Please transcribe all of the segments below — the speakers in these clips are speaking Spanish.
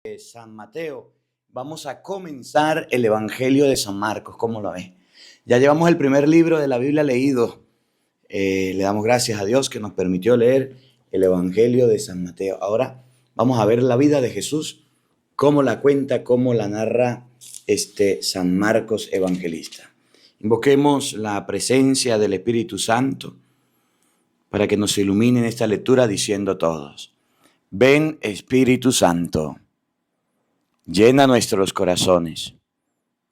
de San Mateo. Vamos a comenzar el Evangelio de San Marcos. ¿Cómo lo ves? Ya llevamos el primer libro de la Biblia leído. Le damos gracias a Dios que nos permitió leer el Evangelio de San Mateo. Ahora vamos a ver la vida de Jesús, cómo la cuenta, cómo la narra San Marcos evangelista. Invoquemos la presencia del Espíritu Santo para que nos ilumine en esta lectura diciendo todos: ven, Espíritu Santo, llena nuestros corazones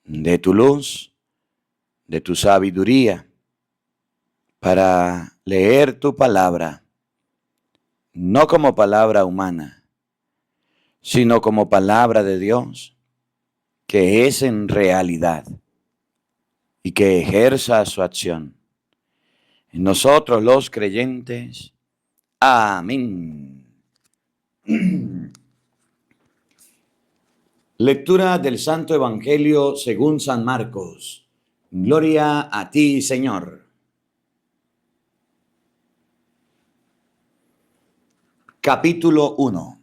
de tu luz, de tu sabiduría, para leer tu palabra, no como palabra humana, sino como palabra de Dios, que es en realidad y que ejerza su acción en nosotros los creyentes. Amén. Lectura del Santo Evangelio según San Marcos. Gloria a ti, Señor. Capítulo 1.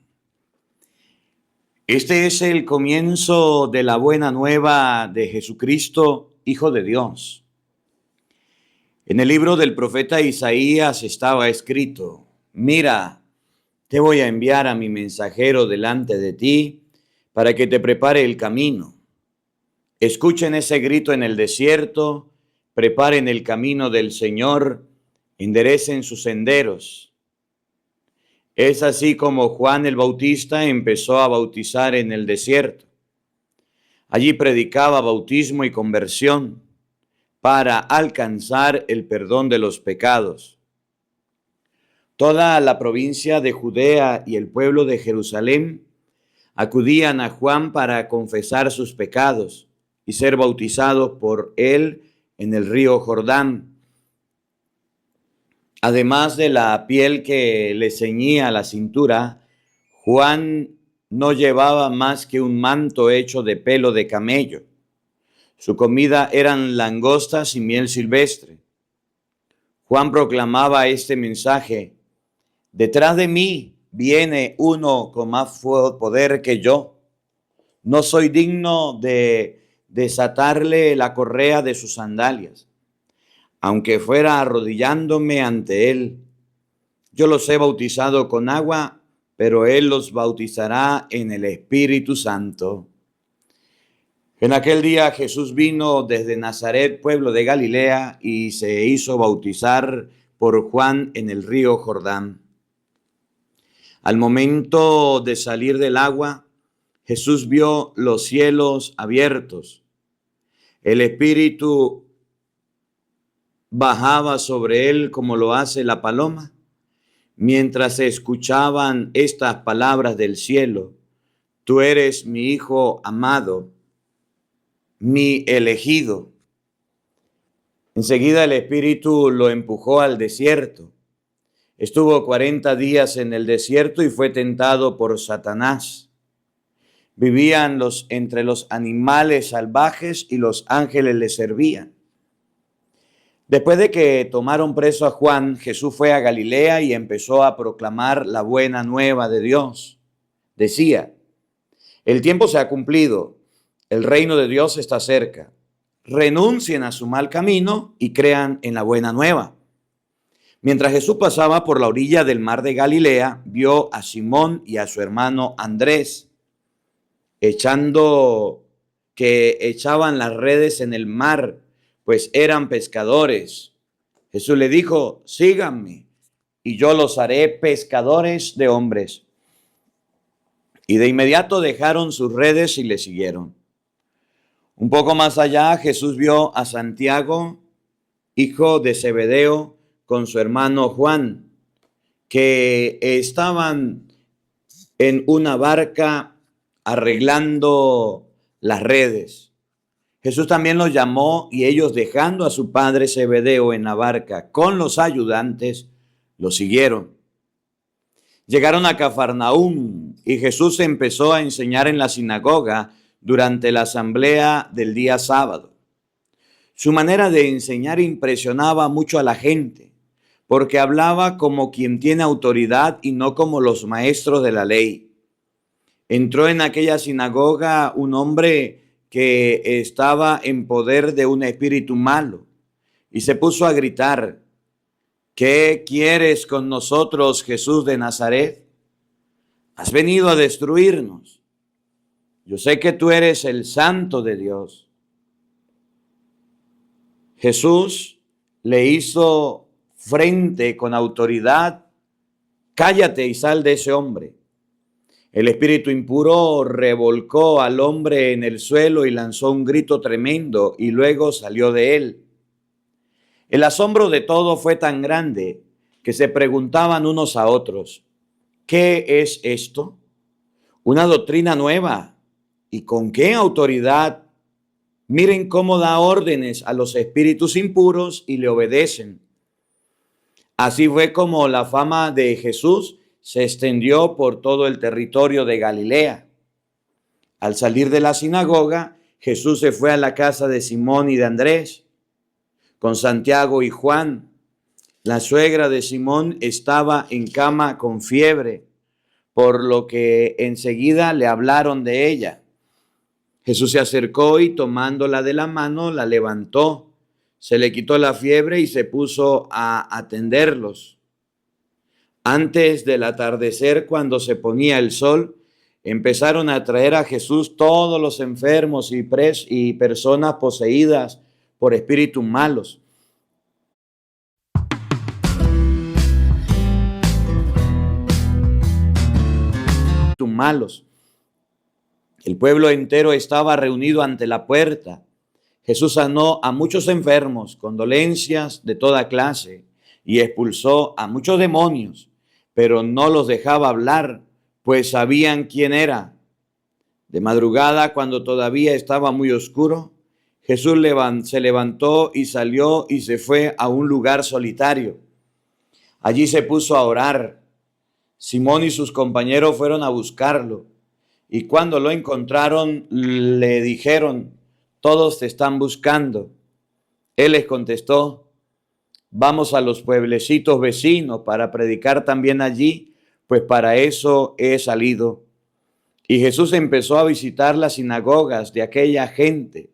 Este es el comienzo de la buena nueva de Jesucristo, Hijo de Dios. En el libro del profeta Isaías estaba escrito: mira, te voy a enviar a mi mensajero delante de ti para que te prepare el camino. Escuchen ese grito en el desierto, preparen el camino del Señor, enderecen sus senderos. Es así como Juan el Bautista empezó a bautizar en el desierto. Allí predicaba bautismo y conversión para alcanzar el perdón de los pecados. Toda la provincia de Judea y el pueblo de Jerusalén acudían a Juan para confesar sus pecados y ser bautizados por él en el río Jordán. Además de la piel que le ceñía la cintura, Juan no llevaba más que un manto hecho de pelo de camello. Su comida eran langostas y miel silvestre. Juan proclamaba este mensaje: detrás de mí viene uno con más poder que yo. No soy digno de desatarle la correa de sus sandalias, aunque fuera arrodillándome ante él. Yo los he bautizado con agua, pero él los bautizará en el Espíritu Santo. En aquel día Jesús vino desde Nazaret, pueblo de Galilea, y se hizo bautizar por Juan en el río Jordán. Al momento de salir del agua, Jesús vio los cielos abiertos. El Espíritu bajaba sobre él como lo hace la paloma. Mientras se escuchaban estas palabras del cielo: tú eres mi Hijo amado, mi elegido. Enseguida el Espíritu lo empujó al desierto. Estuvo 40 días en el desierto y fue tentado por Satanás. Vivían entre los animales salvajes y los ángeles le servían. Después de que tomaron preso a Juan, Jesús fue a Galilea y empezó a proclamar la buena nueva de Dios. Decía: el tiempo se ha cumplido, el reino de Dios está cerca. Renuncien a su mal camino y crean en la buena nueva. Mientras Jesús pasaba por la orilla del mar de Galilea, vio a Simón y a su hermano Andrés echaban las redes en el mar, pues eran pescadores. Jesús le dijo: síganme y yo los haré pescadores de hombres. Y de inmediato dejaron sus redes y le siguieron. Un poco más allá, Jesús vio a Santiago, hijo de Zebedeo, con su hermano Juan, que estaban en una barca arreglando las redes. Jesús también los llamó y ellos, dejando a su padre Zebedeo en la barca con los ayudantes, lo siguieron. Llegaron a Cafarnaúm y Jesús empezó a enseñar en la sinagoga durante la asamblea del día sábado. Su manera de enseñar impresionaba mucho a la gente, porque hablaba como quien tiene autoridad y no como los maestros de la ley. Entró en aquella sinagoga un hombre que estaba en poder de un espíritu malo y se puso a gritar: ¿qué quieres con nosotros, Jesús de Nazaret? ¿Has venido a destruirnos? Yo sé que tú eres el Santo de Dios. Jesús le hizo frente con autoridad: cállate y sal de ese hombre. El espíritu impuro revolcó al hombre en el suelo y lanzó un grito tremendo y luego salió de él. El asombro de todo fue tan grande que se preguntaban unos a otros: ¿qué es esto? ¿Una doctrina nueva? ¿Y con qué autoridad? Miren cómo da órdenes a los espíritus impuros y le obedecen. Así fue como la fama de Jesús se extendió por todo el territorio de Galilea. Al salir de la sinagoga, Jesús se fue a la casa de Simón y de Andrés, con Santiago y Juan. La suegra de Simón estaba en cama con fiebre, por lo que enseguida le hablaron de ella. Jesús se acercó y tomándola de la mano, la levantó. Se le quitó la fiebre y se puso a atenderlos. Antes del atardecer, cuando se ponía el sol, empezaron a traer a Jesús todos los enfermos y personas poseídas por espíritus malos. El pueblo entero estaba reunido ante la puerta. Jesús sanó a muchos enfermos con dolencias de toda clase y expulsó a muchos demonios, pero no los dejaba hablar, pues sabían quién era. De madrugada, cuando todavía estaba muy oscuro, Jesús se levantó y salió y se fue a un lugar solitario. Allí se puso a orar. Simón y sus compañeros fueron a buscarlo, y cuando lo encontraron le dijeron: todos te están buscando. Él les contestó: vamos a los pueblecitos vecinos para predicar también allí, pues para eso he salido. Y Jesús empezó a visitar las sinagogas de aquella gente.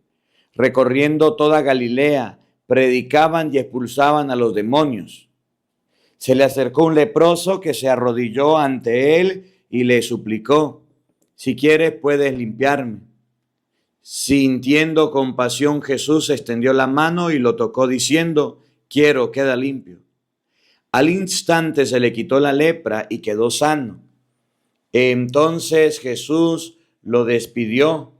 Recorriendo toda Galilea, predicaban y expulsaban a los demonios. Se le acercó un leproso que se arrodilló ante él y le suplicó: si quieres, puedes limpiarme. Sintiendo compasión, Jesús extendió la mano y lo tocó diciendo: quiero, queda limpio. Al instante se le quitó la lepra y quedó sano. Entonces Jesús lo despidió,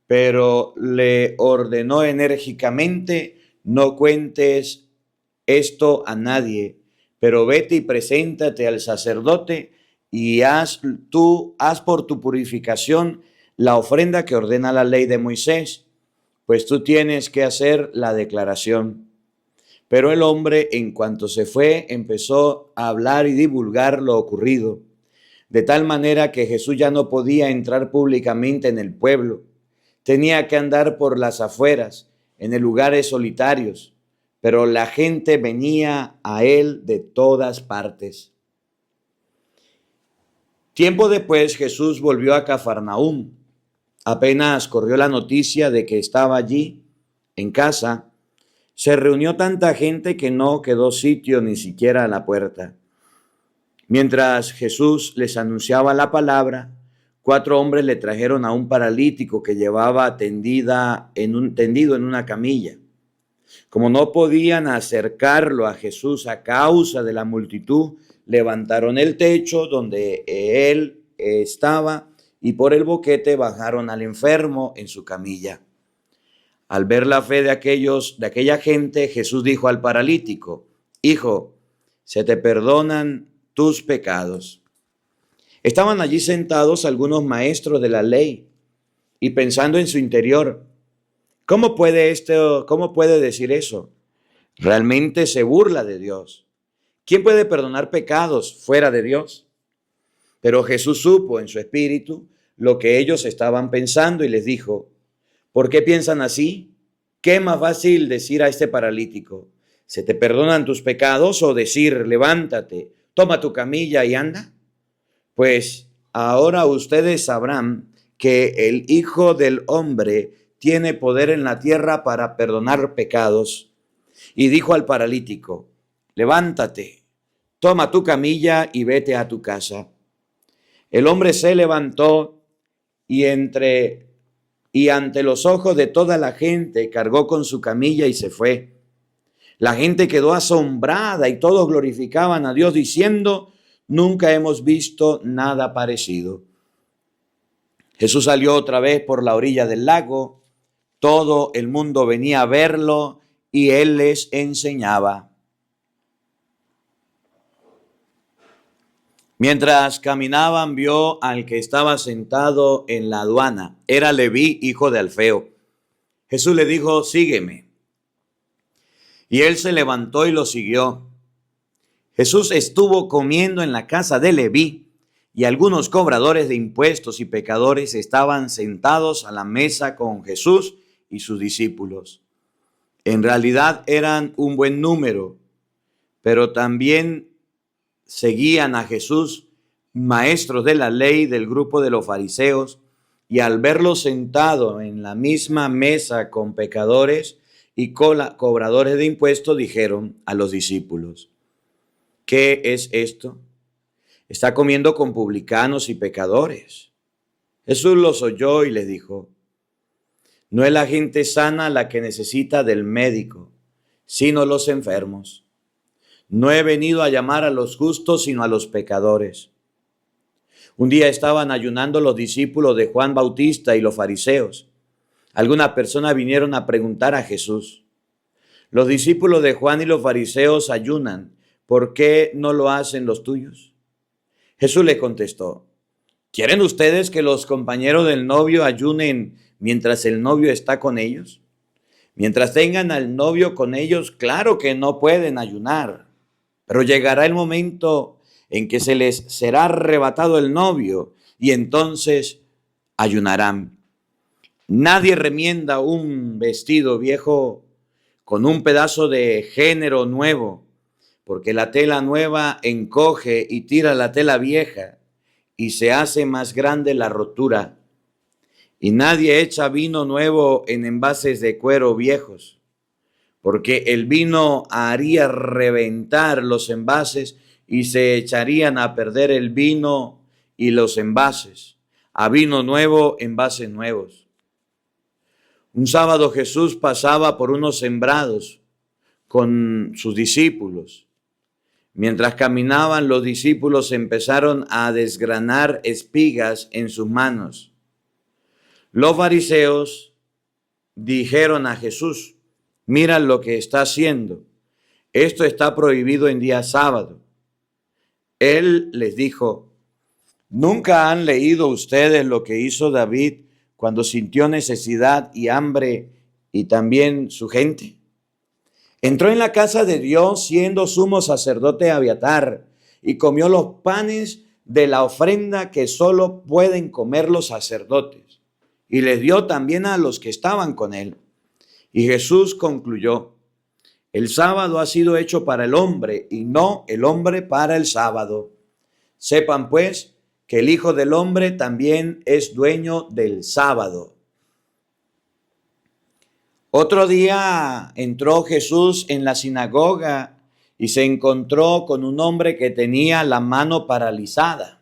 pero le ordenó enérgicamente: no cuentes esto a nadie, pero vete y preséntate al sacerdote y haz por tu purificación la ofrenda que ordena la ley de Moisés, pues tú tienes que hacer la declaración. Pero el hombre, en cuanto se fue, empezó a hablar y divulgar lo ocurrido, de tal manera que Jesús ya no podía entrar públicamente en el pueblo. Tenía que andar por las afueras, en lugares solitarios, pero la gente venía a él de todas partes. Tiempo después, Jesús volvió a Cafarnaúm. Apenas corrió la noticia de que estaba allí, en casa, se reunió tanta gente que no quedó sitio ni siquiera a la puerta. Mientras Jesús les anunciaba la palabra, 4 hombres le trajeron a un paralítico que llevaba tendido en una camilla. Como no podían acercarlo a Jesús a causa de la multitud, levantaron el techo donde él estaba y por el boquete bajaron al enfermo en su camilla. Al ver la fe de aquella gente, Jesús dijo al paralítico: hijo, se te perdonan tus pecados. Estaban allí sentados algunos maestros de la ley y pensando en su interior: ¿cómo puede decir eso? Realmente se burla de Dios. ¿Quién puede perdonar pecados fuera de Dios? Pero Jesús supo en su espíritu lo que ellos estaban pensando y les dijo: ¿por qué piensan así? ¿Qué es más fácil decir a este paralítico: ¿se te perdonan tus pecados? O decir: levántate, toma tu camilla y anda. Pues ahora ustedes sabrán que el Hijo del Hombre tiene poder en la tierra para perdonar pecados. Y dijo al paralítico, levántate, toma tu camilla y vete a tu casa. El hombre se levantó y ante los ojos de toda la gente cargó con su camilla y se fue. La gente quedó asombrada y todos glorificaban a Dios diciendo, nunca hemos visto nada parecido. Jesús salió otra vez por la orilla del lago. Todo el mundo venía a verlo y él les enseñaba. Mientras caminaban, vio al que estaba sentado en la aduana. Era Leví, hijo de Alfeo. Jesús le dijo, sígueme. Y él se levantó y lo siguió. Jesús estuvo comiendo en la casa de Leví, y algunos cobradores de impuestos y pecadores estaban sentados a la mesa con Jesús y sus discípulos. En realidad eran un buen número, pero también seguían a Jesús maestros de la ley del grupo de los fariseos, y al verlo sentado en la misma mesa con pecadores y cobradores de impuestos, dijeron a los discípulos, ¿qué es esto? Está comiendo con publicanos y pecadores. Jesús los oyó y les dijo, no es la gente sana la que necesita del médico, sino los enfermos. No he venido a llamar a los justos, sino a los pecadores. Un día estaban ayunando los discípulos de Juan Bautista y los fariseos. Algunas personas vinieron a preguntar a Jesús, los discípulos de Juan y los fariseos ayunan, ¿por qué no lo hacen los tuyos? Jesús les contestó, ¿quieren ustedes que los compañeros del novio ayunen mientras el novio está con ellos? Mientras tengan al novio con ellos, claro que no pueden ayunar, pero llegará el momento en que se les será arrebatado el novio y entonces ayunarán. Nadie remienda un vestido viejo con un pedazo de género nuevo, porque la tela nueva encoge y tira la tela vieja y se hace más grande la rotura. Y nadie echa vino nuevo en envases de cuero viejos, porque el vino haría reventar los envases y se echarían a perder el vino y los envases. A vino nuevo, envases nuevos. Un sábado Jesús pasaba por unos sembrados con sus discípulos. Mientras caminaban, los discípulos empezaron a desgranar espigas en sus manos. Los fariseos dijeron a Jesús, mira lo que está haciendo. Esto está prohibido en día sábado. Él les dijo, ¿nunca han leído ustedes lo que hizo David cuando sintió necesidad y hambre y también su gente? Entró en la casa de Dios siendo sumo sacerdote Abiatar y comió los panes de la ofrenda que solo pueden comer los sacerdotes, y les dio también a los que estaban con él. Y Jesús concluyó, el sábado ha sido hecho para el hombre y no el hombre para el sábado. Sepan pues que el Hijo del Hombre también es dueño del sábado. Otro día entró Jesús en la sinagoga y se encontró con un hombre que tenía la mano paralizada.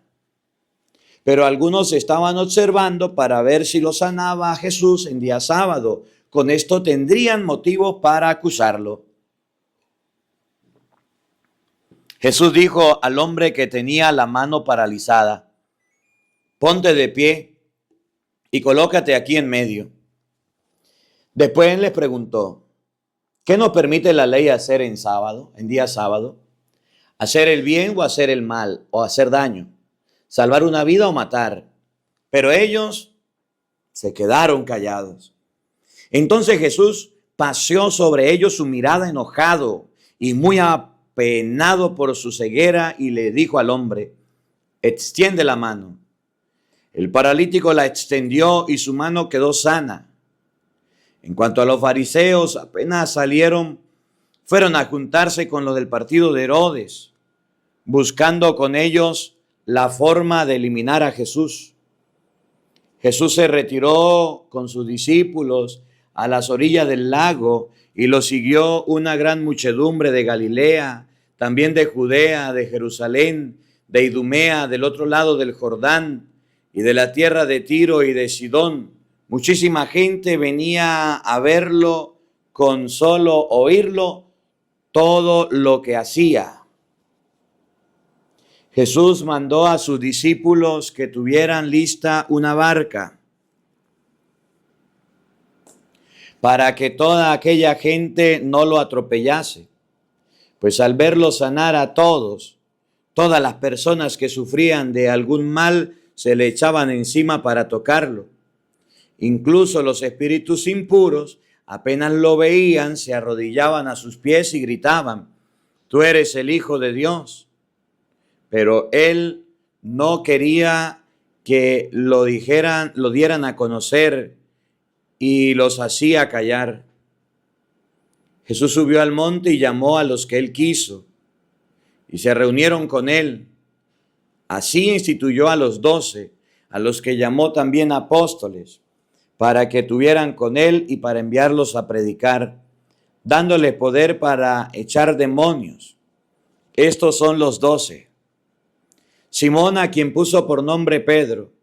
Pero algunos estaban observando para ver si lo sanaba a Jesús en día sábado. Con esto tendrían motivos para acusarlo. Jesús dijo al hombre que tenía la mano paralizada, ponte de pie y colócate aquí en medio. Después les preguntó, ¿qué nos permite la ley hacer en sábado, en día sábado? ¿Hacer el bien o hacer el mal o hacer daño? ¿Salvar una vida o matar? Pero ellos se quedaron callados. Entonces Jesús paseó sobre ellos su mirada enojado y muy apenado por su ceguera y le dijo al hombre, extiende la mano. El paralítico la extendió y su mano quedó sana. En cuanto a los fariseos, apenas salieron, fueron a juntarse con los del partido de Herodes, buscando con ellos la forma de eliminar a Jesús. Jesús se retiró con sus discípulos a las orillas del lago y lo siguió una gran muchedumbre de Galilea, también de Judea, de Jerusalén, de Idumea, del otro lado del Jordán y de la tierra de Tiro y de Sidón. Muchísima gente venía a verlo con solo oírlo todo lo que hacía. Jesús mandó a sus discípulos que tuvieran lista una barca para que toda aquella gente no lo atropellase, pues al verlo sanar a todos, todas las personas que sufrían de algún mal se le echaban encima para tocarlo. Incluso los espíritus impuros, apenas lo veían, se arrodillaban a sus pies y gritaban: «Tú eres el Hijo de Dios». Pero él no quería que lo dieran a conocer y los hacía callar. Jesús subió al monte y llamó a los que él quiso y se reunieron con él. Así instituyó a los 12, a los que llamó también apóstoles, para que estuvieran con él y para enviarlos a predicar, dándole poder para echar demonios. Estos son los 12. Simón, a quien puso por nombre Pedro,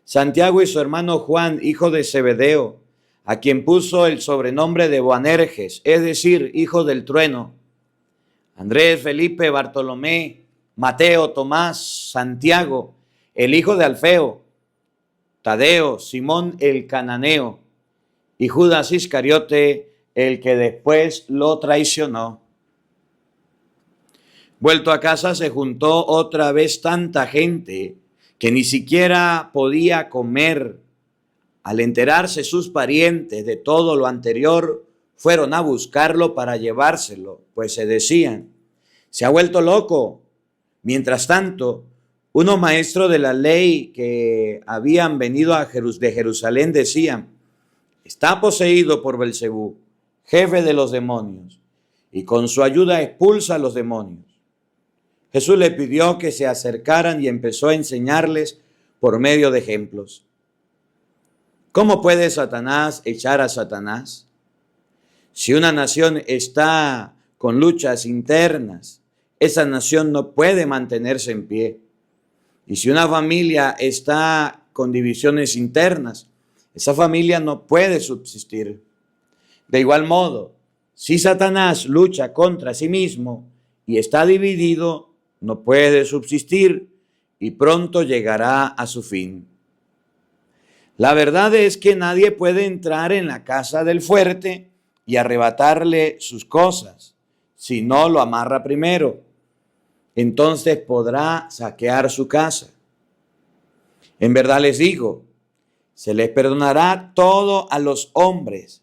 Santiago y su hermano Juan, hijo de Zebedeo, a quien puso el sobrenombre de Boanerges, es decir, hijo del trueno, Andrés, Felipe, Bartolomé, Mateo, Tomás, Santiago, el hijo de Alfeo, Tadeo, Simón el cananeo y Judas Iscariote, el que después lo traicionó. Vuelto a casa, se juntó otra vez tanta gente que ni siquiera podía comer. Al enterarse sus parientes de todo lo anterior, fueron a buscarlo para llevárselo, pues se decían: «Se ha vuelto loco». Mientras tanto, unos maestros de la ley que habían venido de Jerusalén decían: «Está poseído por Belcebú, jefe de los demonios, y con su ayuda expulsa a los demonios». Jesús le pidió que se acercaran y empezó a enseñarles por medio de ejemplos. ¿Cómo puede Satanás echar a Satanás? Si una nación está con luchas internas, esa nación no puede mantenerse en pie. Y si una familia está con divisiones internas, esa familia no puede subsistir. De igual modo, si Satanás lucha contra sí mismo y está dividido, no puede subsistir y pronto llegará a su fin. La verdad es que nadie puede entrar en la casa del fuerte y arrebatarle sus cosas si no lo amarra primero. Entonces podrá saquear su casa. En verdad les digo, se les perdonará todo a los hombres,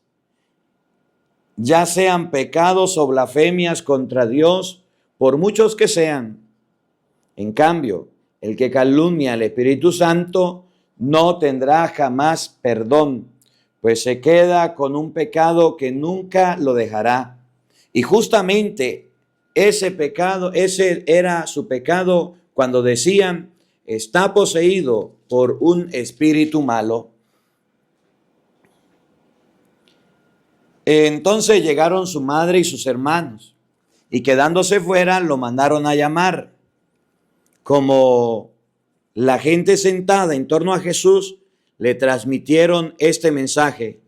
ya sean pecados o blasfemias contra Dios, por muchos que sean. En cambio, el que calumnia al Espíritu Santo no tendrá jamás perdón, pues se queda con un pecado que nunca lo dejará. Y justamente ese era su pecado cuando decían: «Está poseído por un espíritu malo». Entonces llegaron su madre y sus hermanos, y quedándose fuera lo mandaron a llamar. Como la gente sentada en torno a Jesús, le transmitieron este mensaje: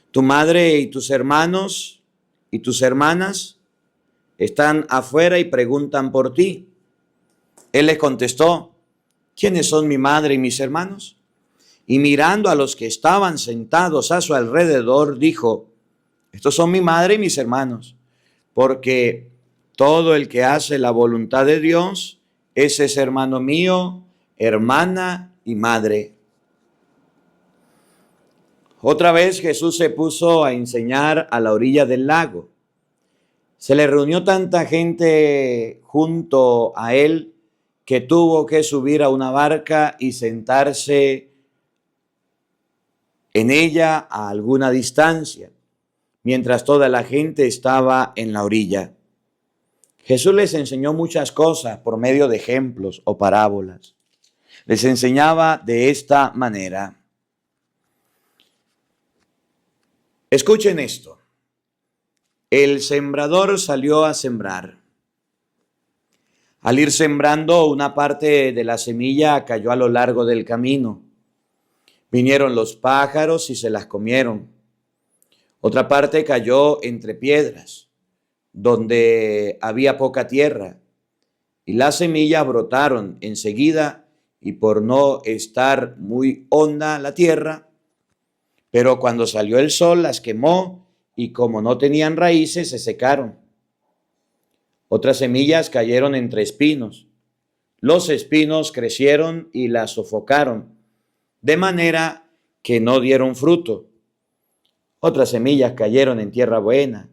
«Tu madre y tus hermanos y tus hermanas están afuera y preguntan por ti». Él les contestó: «¿Quiénes son mi madre y mis hermanos?». Y mirando a los que estaban sentados a su alrededor, dijo: «Estos son mi madre y mis hermanos, porque todo el que hace la voluntad de Dios, ese es hermano mío, hermana y madre». Otra vez Jesús se puso a enseñar a la orilla del lago. Se le reunió tanta gente junto a él que tuvo que subir a una barca y sentarse en ella a alguna distancia, mientras toda la gente estaba en la orilla. Jesús les enseñó muchas cosas por medio de ejemplos o parábolas. Les enseñaba de esta manera. Escuchen esto. El sembrador salió a sembrar. Al ir sembrando, una parte de la semilla cayó a lo largo del camino. Vinieron los pájaros y se las comieron. Otra parte cayó entre piedras, donde había poca tierra, y las semillas brotaron enseguida, y por no estar muy honda la tierra, pero cuando salió el sol las quemó, y como no tenían raíces, se secaron. Otras semillas cayeron entre espinos. Los espinos crecieron y las sofocaron, de manera que no dieron fruto. Otras semillas cayeron en tierra buena,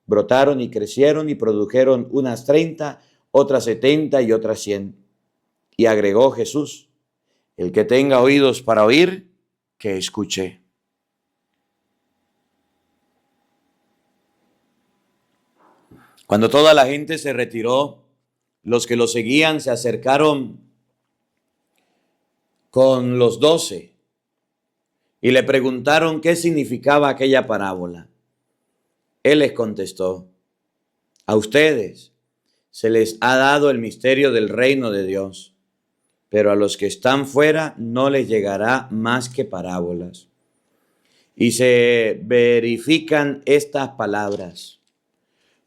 brotaron y crecieron y produjeron unas 30, otras 70 y otras 100. Y agregó Jesús: el que tenga oídos para oír, que escuche. Cuando toda la gente se retiró, los que lo seguían se acercaron con los 12 y le preguntaron qué significaba aquella parábola. Él les contestó: a ustedes se les ha dado el misterio del reino de Dios, pero a los que están fuera no les llegará más que parábolas. Y se verifican estas palabras: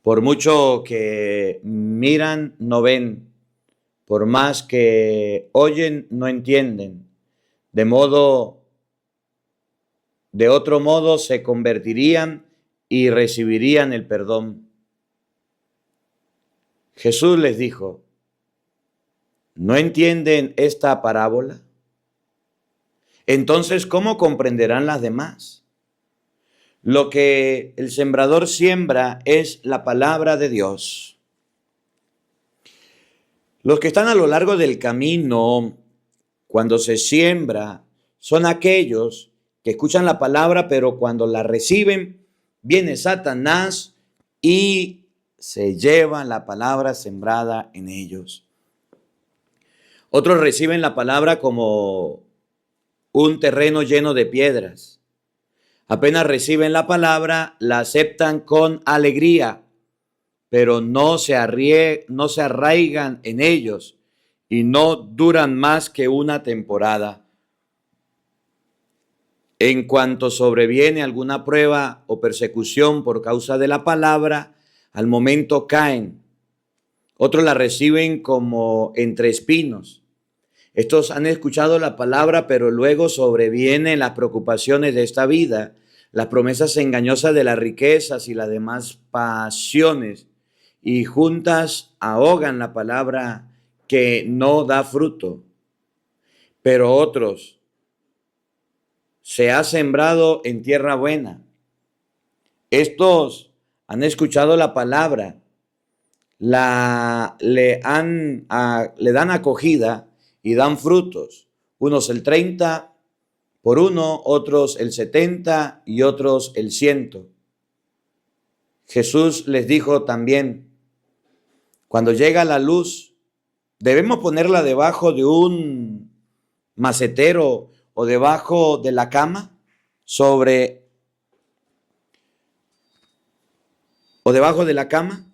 por mucho que miran, no ven; por más que oyen, no entienden. De otro modo se convertirían y recibirían el perdón. Jesús les dijo: ¿no entienden esta parábola? Entonces, ¿cómo comprenderán las demás? Lo que el sembrador siembra es la palabra de Dios. Los que están a lo largo del camino, cuando se siembra, son aquellos que escuchan la palabra, pero cuando la reciben, viene Satanás y se lleva la palabra sembrada en ellos. Otros reciben la palabra como un terreno lleno de piedras. Apenas reciben la palabra, la aceptan con alegría, pero no se arraigan en ellos y no duran más que una temporada. En cuanto sobreviene alguna prueba o persecución por causa de la palabra, al momento caen. Otros la reciben como entre espinos. Estos han escuchado la palabra, pero luego sobrevienen las preocupaciones de esta vida, las promesas engañosas de las riquezas y las demás pasiones, y juntas ahogan la palabra que no da fruto. Pero otros se ha sembrado en tierra buena. Estos han escuchado la palabra, le dan acogida y dan frutos, unos el 30 por uno, otros el 70 y otros el 100. Jesús les dijo también: cuando llega la luz, debemos ponerla debajo de un macetero o debajo de la cama, o debajo de la cama.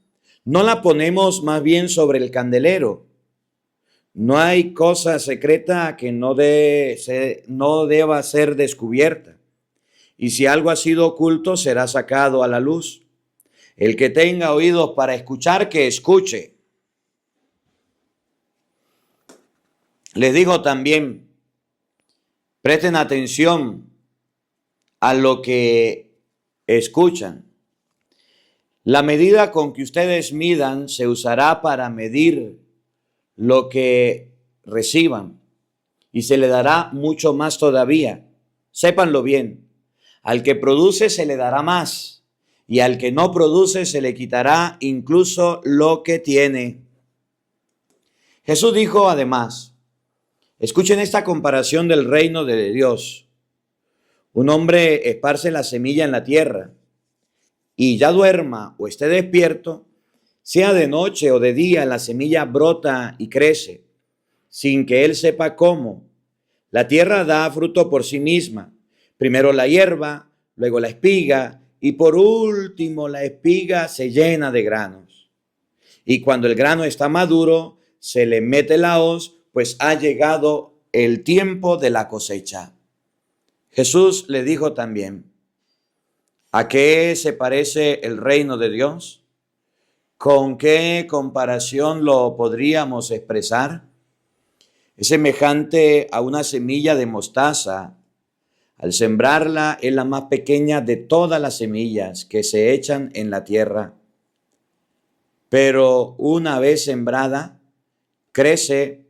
No la ponemos más bien sobre el candelero. No hay cosa secreta que no deba ser descubierta. Y si algo ha sido oculto, será sacado a la luz. El que tenga oídos para escuchar, que escuche. Les digo también, presten atención a lo que escuchan. La medida con que ustedes midan se usará para medir lo que reciban, y se le dará mucho más todavía. Sépanlo bien: al que produce se le dará más, y al que no produce se le quitará incluso lo que tiene. Jesús dijo además: escuchen esta comparación del reino de Dios. Un hombre esparce la semilla en la tierra, y ya duerma o esté despierto, Sea de noche o de día, la semilla brota y crece, sin que él sepa cómo. La tierra da fruto por sí misma. Primero la hierba, luego la espiga, y por último la espiga se llena de granos. Y cuando el grano está maduro, se le mete la hoz, pues ha llegado el tiempo de la cosecha. Jesús le dijo también: ¿a qué se parece el reino de Dios? ¿Con qué comparación lo podríamos expresar? Es semejante a una semilla de mostaza. Al sembrarla, es la más pequeña de todas las semillas que se echan en la tierra. Pero una vez sembrada, crece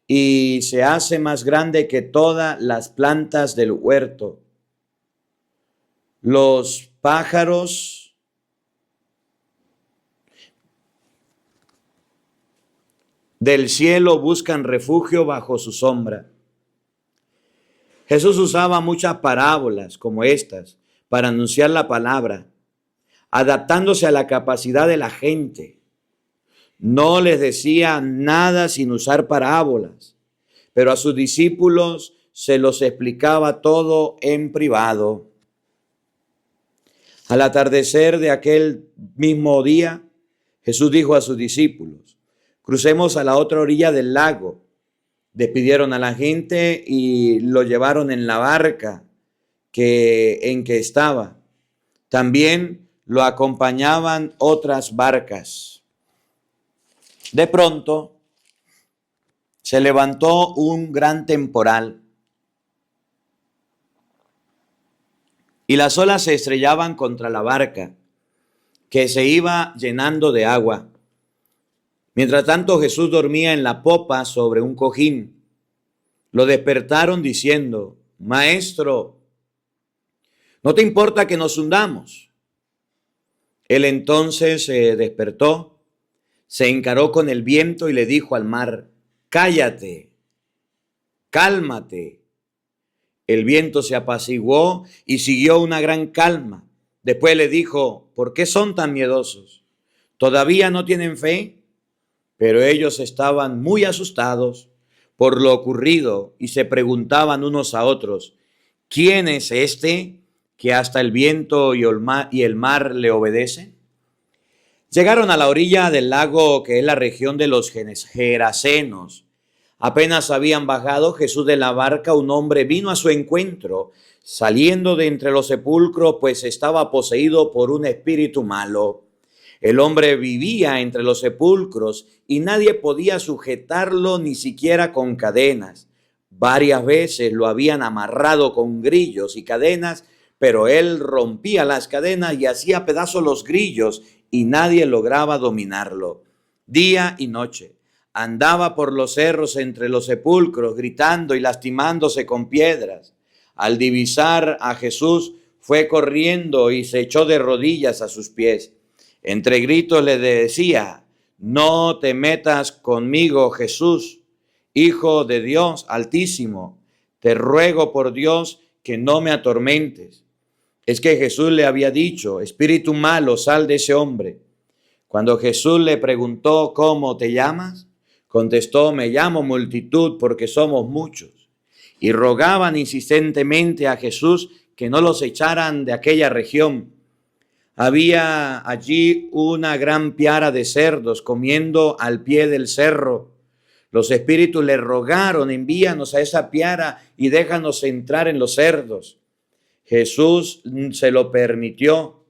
y se hace más grande que todas las plantas del huerto. Los pájaros del cielo buscan refugio bajo su sombra. Jesús usaba muchas parábolas como estas para anunciar la palabra, adaptándose a la capacidad de la gente. No les decía nada sin usar parábolas, pero a sus discípulos se los explicaba todo en privado. Al atardecer de aquel mismo día, Jesús dijo a sus discípulos: crucemos a la otra orilla del lago. Despidieron a la gente y lo llevaron en la barca en que estaba. También lo acompañaban otras barcas. De pronto se levantó un gran temporal y las olas se estrellaban contra la barca, que se iba llenando de agua. Mientras tanto, Jesús dormía en la popa sobre un cojín. Lo despertaron diciendo: Maestro, ¿no te importa que nos hundamos? Él entonces se despertó, se encaró con el viento y le dijo al mar: cállate, cálmate. El viento se apaciguó y siguió una gran calma. Después le dijo: ¿por qué son tan miedosos? ¿Todavía no tienen fe? Pero ellos estaban muy asustados por lo ocurrido y se preguntaban unos a otros: ¿quién es este que hasta el viento y el mar le obedecen? Llegaron a la orilla del lago, que es la región de los Gerasenos. Apenas habían bajado Jesús de la barca, un hombre vino a su encuentro, saliendo de entre los sepulcros, pues estaba poseído por un espíritu malo. El hombre vivía entre los sepulcros y nadie podía sujetarlo ni siquiera con cadenas. Varias veces lo habían amarrado con grillos y cadenas, pero él rompía las cadenas y hacía pedazos los grillos y nadie lograba dominarlo. Día y noche andaba por los cerros entre los sepulcros, gritando y lastimándose con piedras. Al divisar a Jesús, fue corriendo y se echó de rodillas a sus pies. Entre gritos le decía: no te metas conmigo, Jesús, Hijo de Dios Altísimo. Te ruego por Dios que no me atormentes. Es que Jesús le había dicho: espíritu malo, sal de ese hombre. Cuando Jesús le preguntó: ¿cómo te llamas?, contestó: me llamo Multitud, porque somos muchos. Y rogaban insistentemente a Jesús que no los echaran de aquella región. Había allí una gran piara de cerdos comiendo al pie del cerro. Los espíritus le rogaron: envíanos a esa piara y déjanos entrar en los cerdos. Jesús se lo permitió.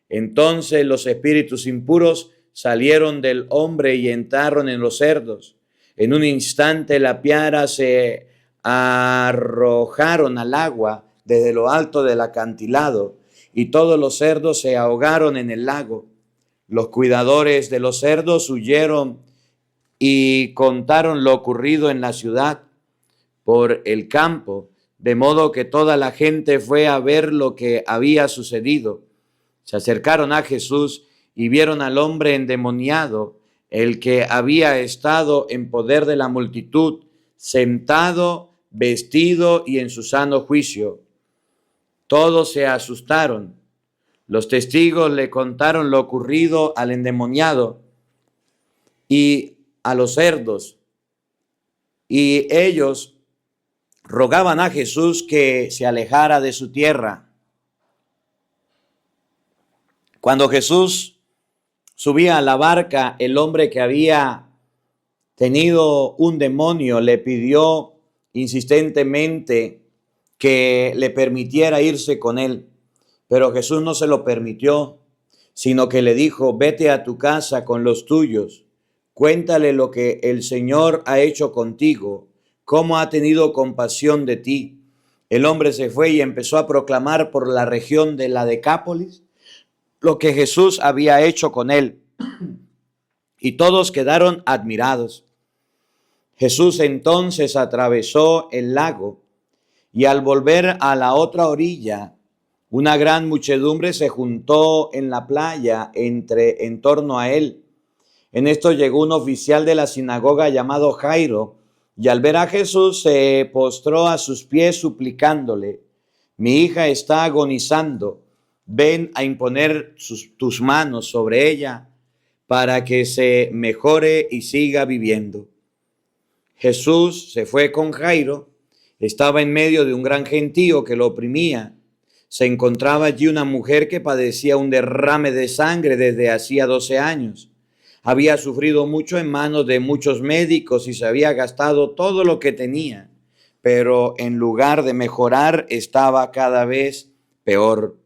Entonces los espíritus impuros salieron del hombre y entraron en los cerdos. En un instante la piara se arrojaron al agua desde lo alto del acantilado y todos los cerdos se ahogaron en el lago. Los cuidadores de los cerdos huyeron y contaron lo ocurrido en la ciudad por el campo, de modo que toda la gente fue a ver lo que había sucedido. Se acercaron a Jesús y vieron al hombre endemoniado, el que había estado en poder de la multitud, sentado, vestido y en su sano juicio. Todos se asustaron. Los testigos le contaron lo ocurrido al endemoniado y a los cerdos. Y ellos rogaban a Jesús que se alejara de su tierra. Cuando Jesús subía a la barca, el hombre que había tenido un demonio le pidió insistentemente que le permitiera irse con él, pero Jesús no se lo permitió, sino que le dijo: vete a tu casa con los tuyos, cuéntale lo que el Señor ha hecho contigo, cómo ha tenido compasión de ti. El hombre se fue y empezó a proclamar por la región de la Decápolis lo que Jesús había hecho con él, y todos quedaron admirados. Jesús entonces atravesó el lago, y al volver a la otra orilla, una gran muchedumbre se juntó en la playa en torno a él. En esto llegó un oficial de la sinagoga llamado Jairo, y al ver a Jesús se postró a sus pies suplicándole: mi hija está agonizando, ven a imponer tus manos sobre ella para que se mejore y siga viviendo. Jesús se fue con Jairo. Estaba en medio de un gran gentío que lo oprimía. Se encontraba allí una mujer que padecía un derrame de sangre desde hacía 12 años. Había sufrido mucho en manos de muchos médicos y se había gastado todo lo que tenía, pero en lugar de mejorar estaba cada vez peor.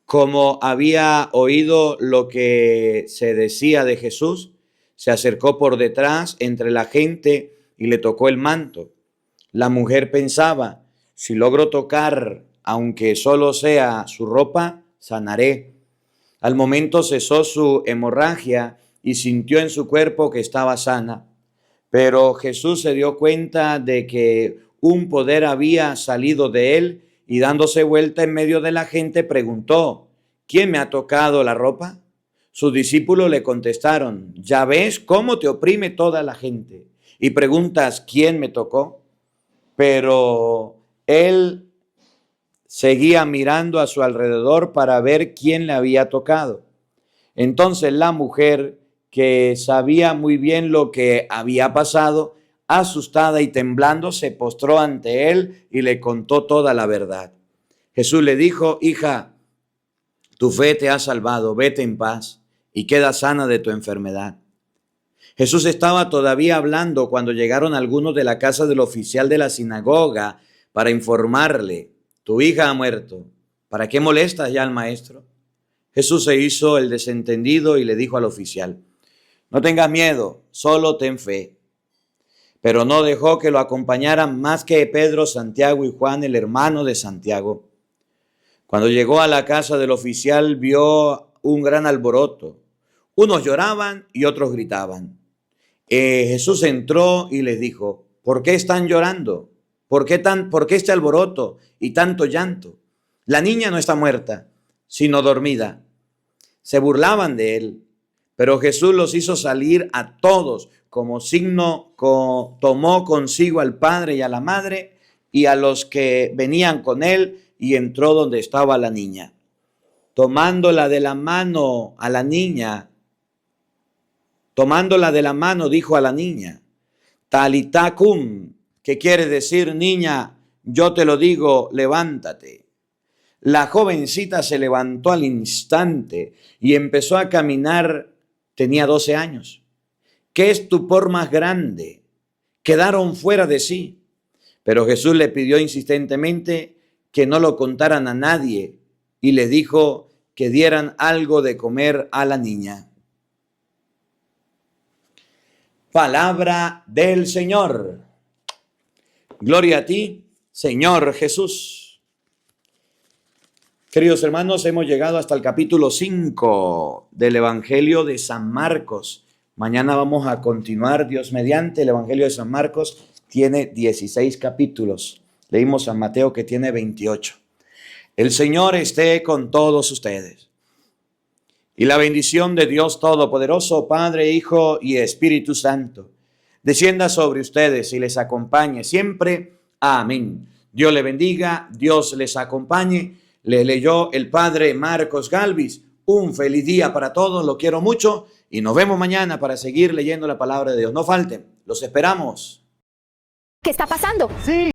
Como había oído lo que se decía de Jesús, se acercó por detrás entre la gente y le tocó el manto. La mujer pensaba: si logro tocar, aunque solo sea su ropa, sanaré. Al momento cesó su hemorragia y sintió en su cuerpo que estaba sana. Pero Jesús se dio cuenta de que un poder había salido de él y, dándose vuelta en medio de la gente, preguntó: ¿quién me ha tocado la ropa? Sus discípulos le contestaron: ya ves cómo te oprime toda la gente y preguntas ¿quién me tocó? Pero él seguía mirando a su alrededor para ver quién le había tocado. Entonces la mujer, que sabía muy bien lo que había pasado, asustada y temblando, se postró ante él y le contó toda la verdad. Jesús le dijo: hija, tu fe te ha salvado, vete en paz y queda sana de tu enfermedad. Jesús estaba todavía hablando cuando llegaron algunos de la casa del oficial de la sinagoga para informarle: tu hija ha muerto, ¿para qué molestas ya al maestro? Jesús se hizo el desentendido y le dijo al oficial: no tengas miedo, solo ten fe. Pero no dejó que lo acompañaran más que Pedro, Santiago y Juan, el hermano de Santiago. Cuando llegó a la casa del oficial, vio un gran alboroto. Unos lloraban y otros gritaban. Jesús entró y les dijo: ¿por qué están llorando? ¿Por qué este alboroto y tanto llanto? La niña no está muerta, sino dormida. Se burlaban de él, pero Jesús los hizo salir a todos. Como signo, tomó consigo al padre y a la madre y a los que venían con él, y entró donde estaba la niña. Tomándola de la mano, dijo a la niña: Talitá cum, que quiere decir: niña, yo te lo digo, levántate. La jovencita se levantó al instante y empezó a caminar. Tenía 12 años. ¡Qué estupor más grande! Quedaron fuera de sí. Pero Jesús le pidió insistentemente que no lo contaran a nadie y le dijo que dieran algo de comer a la niña. Palabra del Señor. Gloria a ti, Señor Jesús. Queridos hermanos, hemos llegado hasta el capítulo 5 del Evangelio de San Marcos. Mañana vamos a continuar, Dios mediante. El Evangelio de San Marcos tiene 16 capítulos. Leímos San Mateo, que tiene 28. El Señor esté con todos ustedes. Y la bendición de Dios Todopoderoso, Padre, Hijo y Espíritu Santo, descienda sobre ustedes y les acompañe siempre. Amén. Dios les bendiga, Dios les acompañe. Les leyó el Padre Marcos Galvis, un feliz día para todos, lo quiero mucho y nos vemos mañana para seguir leyendo la palabra de Dios. No falten, los esperamos. ¿Qué está pasando? Sí.